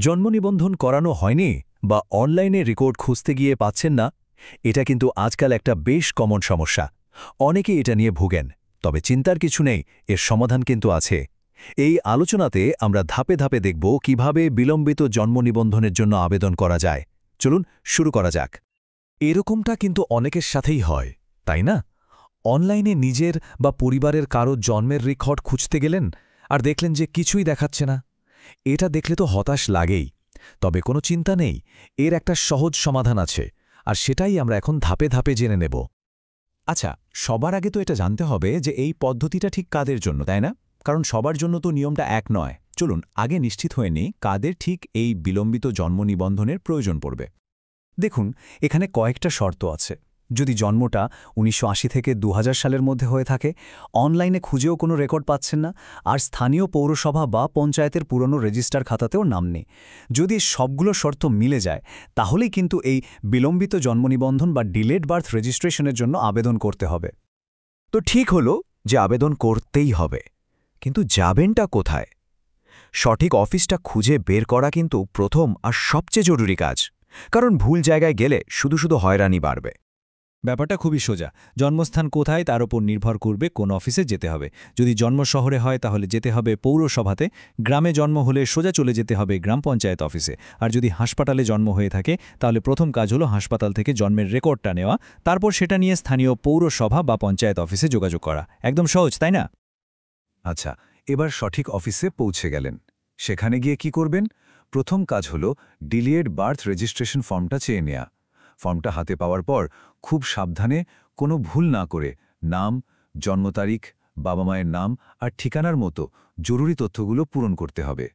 জন্মনিবন্ধন করানো হয়নি বা অনলাইনে রেকর্ড খুঁজতে গিয়ে পাচ্ছেন না, এটা কিন্তু আজকাল একটা বেশ কমন সমস্যা। অনেকে এটা নিয়ে ভুগেন, তবে চিন্তার কিছু নেই, এর সমাধান কিন্তু আছে। এই আলোচনাতে আমরা ধাপে ধাপে দেখব কিভাবে বিলম্বিত জন্মনিবন্ধনের জন্য আবেদন করা যায়। চলুন শুরু করা যাক। এরকমটা কিন্তু অনেকের সাথেই হয়, তাই না? অনলাইনে নিজের বা পরিবারের কারো জন্মের রেকর্ড খুঁজতে গেলেন আর দেখলেন যে কিছুই দেখাচ্ছে না। এটা দেখলে তো হতাশ লাগেই। তবে কোনো চিন্তা নেই, এর একটা সহজ সমাধান আছে, আর সেটাই আমরা এখন ধাপে ধাপে জেনে নেব। আচ্ছা, সবার আগে তো এটা জানতে হবে যে এই পদ্ধতিটা ঠিক কাদের জন্য, তাই না? কারণ সবার জন্য তো নিয়মটা এক নয়। চলুন আগে নিশ্চিত হয়ে নিই কাদের ঠিক এই বিলম্বিত জন্ম নিবন্ধনের প্রয়োজন পড়বে। দেখুন, এখানে কয়েকটা শর্ত আছে। যদি জন্মটা ১৯৮০ থেকে ২০০০ সালের মধ্যে হয়ে থাকে, অনলাইনে খুঁজেও কোনো রেকর্ড পাচ্ছেন না, আর স্থানীয় পৌরসভা বা পঞ্চায়েতের পুরনো রেজিস্টার খাতাতেও নাম নেই, যদি সবগুলো শর্ত মিলে যায়, তাহলেই কিন্তু এই বিলম্বিত জন্মনিবন্ধন বা ডিলেড বার্থ রেজিস্ট্রেশনের জন্য আবেদন করতে হবে। তো ঠিক হলো যে আবেদন করতেই হবে, কিন্তু যাবেনটা কোথায়? সঠিক অফিসটা খুঁজে বের করা কিন্তু প্রথম আর সবচেয়ে জরুরি কাজ, কারণ ভুল জায়গায় গেলে শুধু শুধু হয়রানি বাড়বে। ব্যাপারটা খুবই সোজা। জন্মস্থান কোথায় তার উপর নির্ভর করবে কোন অফিসে যেতে হবে। যদি জন্ম শহরে হয় তাহলে যেতে হবে পৌরসভাতে, গ্রামে জন্ম হলে সোজা চলে যেতে হবে গ্রাম পঞ্চায়েত অফিসে, আর যদি হাসপাতালে জন্ম হয়ে থাকে তাহলে প্রথম কাজ হলো হাসপাতাল থেকে জন্মের রেকর্ডটা নেওয়া, তারপর সেটা নিয়ে স্থানীয় পৌরসভা বা পঞ্চায়েত অফিসে যোগাযোগ করা। একদম সহজ, তাই না? আচ্ছা, এবার সঠিক অফিসে পৌঁছে গেলেন। সেখানে গিয়ে কি করবেন? প্রথম কাজ হলো ডিলেড বার্থ রেজিস্ট্রেশন ফর্মটা চেয়ে নেয়া। ফর্মটা হাতে পাওয়ার পর খুব সাবধানে, কোনো ভুল না করে, নাম, জন্ম তারিখ, বাবা মায়ের নাম আর ঠিকানার মতো জরুরি তথ্যগুলো পূরণ করতে হবে।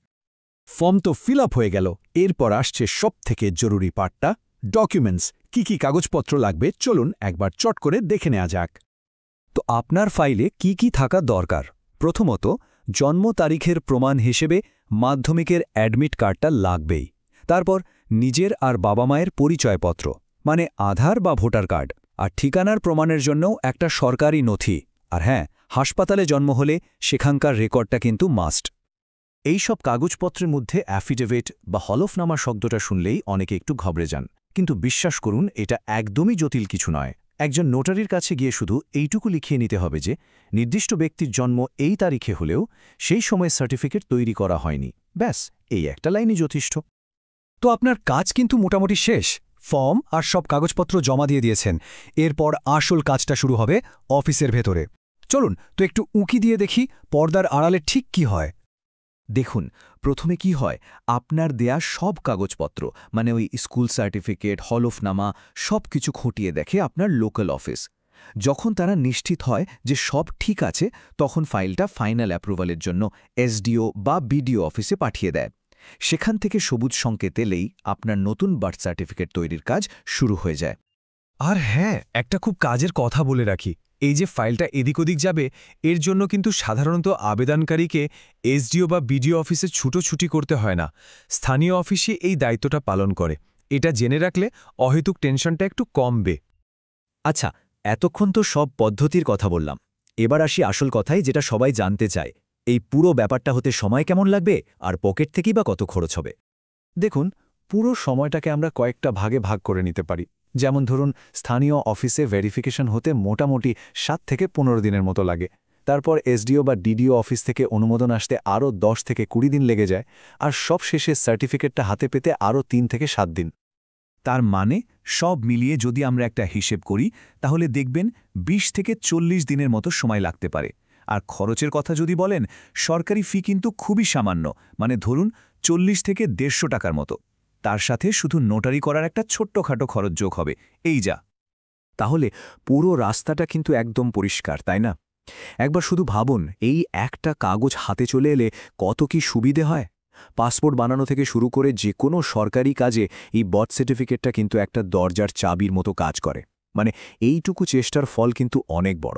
ফর্ম তো ফিল আপ হয়ে গেল, এরপর আসছে সবথেকে জরুরি পার্টটা, ডকুমেন্টস। কি কাগজপত্র লাগবে চলুন একবার চট করে দেখে নেওয়া যাক। তো আপনার ফাইলে কি থাকা দরকার? প্রথমত, জন্ম তারিখের প্রমাণ হিসেবে মাধ্যমিকের অ্যাডমিট কার্ডটা লাগবেই। তারপর নিজের আর বাবা মায়ের পরিচয়পত্র, মানে আধার বা ভোটার কার্ড, আর ঠিকানার প্রমাণের জন্যও একটা সরকারি নথি। আর হ্যাঁ, হাসপাতালে জন্ম হলে সেখানকার রেকর্ডটা কিন্তু মাস্ট। এই সব কাগজপত্রের মধ্যে অ্যাফিডেভিট বা হলফনামা শব্দটা শুনলেই অনেকে একটু ঘবড়ে যান, কিন্তু বিশ্বাস করুন, এটা একদমই জটিল কিছু নয়। একজন নোটারির কাছে গিয়ে শুধু এইটুকু লিখিয়ে নিতে হবে যে নির্দিষ্ট ব্যক্তির জন্ম এই তারিখে হলেও সেই সময় সার্টিফিকেট তৈরি করা হয়নি। ব্যাস, এই একটা লাইনই যথেষ্ট। তো আপনার কাজ কিন্তু মোটামুটি শেষ। ফর্ম আর সব কাগজপত্র জমা দিয়ে দিয়েছেন। এরপর আসল কাজটা শুরু হবে অফিসের ভেতরে। চলুন তো একটু উঁকি দিয়ে দেখি পর্দার আড়ালে ঠিক কি হয়। দেখুন, প্রথমে কি হয়, আপনার দেয়া সব কাগজপত্র, মানে ওই স্কুল সার্টিফিকেট, হলফনামা, সব কিছু খুঁটিয়ে দেখে আপনার লোকাল অফিস। যখন তারা নিশ্চিত হয় যে সব ঠিক আছে, তখন ফাইলটা ফাইনাল অ্যাপ্রুভালের জন্য এসডিও বা বিডিও অফিসে পাঠিয়ে দেয়। সেখান থেকে সবুজ সংকেত এলেই আপনার নতুন বার্থ সার্টিফিকেট তৈরির কাজ শুরু হয়ে যায়। আর হ্যাঁ, একটা খুব কাজের কথা বলে রাখি, এই যে ফাইলটা এদিক ওদিক যাবে, এর জন্য কিন্তু সাধারণত আবেদনকারীকে এসডিও বা বিডিও অফিসে ছুটোছুটি করতে হয় না। স্থানীয় অফিসে এই দায়িত্বটা পালন করে। এটা জেনে রাখলে অহেতুক টেনশনটা একটু কমবে। আচ্ছা, এতক্ষণ তো সব পদ্ধতির কথা বললাম। এবার আসি আসল কথাই, যেটা সবাই জানতে চায়। এই পুরো ব্যাপারটা হতে সময় কেমন লাগবে, আর পকেট থেকেই বা কত খরচ হবে? দেখুন, পুরো সময়টাকে আমরা কয়েকটা ভাগে ভাগ করে নিতে পারি। যেমন ধরুন, স্থানীয় অফিসে ভেরিফিকেশন হতে মোটামুটি ৭ থেকে ১৫ দিনের মতো লাগে। তারপর এসডিও বা ডিডিও অফিস থেকে অনুমোদন আসতে আরও ১০ থেকে ২০ দিন লেগে যায়, আর সব শেষে সার্টিফিকেটটা হাতে পেতে আরও ৩ থেকে ৭ দিন। তার মানে সব মিলিয়ে যদি আমরা একটা হিসেব করি, তাহলে দেখবেন ২০ থেকে ৪০ দিনের মতো সময় লাগতে পারে। আর খরচের কথা যদি বলেন, সরকারি ফি কিন্তু খুবই সামান্য, মানে ধরুন ৪০ থেকে ১৫০ টাকার মতো। তার সাথে শুধু নোটারি করার একটা ছোট্টখাটো খরচ যোগ হবে, এই যা। তাহলে পুরো রাস্তাটা কিন্তু একদম পরিষ্কার, তাই না? একবার শুধু ভাবুন, এই একটা কাগজ হাতে চলে এলে কত কি সুবিধে হয়। পাসপোর্ট বানানো থেকে শুরু করে যে কোনো সরকারি কাজে এই বার্থ সার্টিফিকেটটা কিন্তু একটা দরজার চাবির মতো কাজ করে। মানে এইটুকু চেষ্টার ফল কিন্তু অনেক বড়।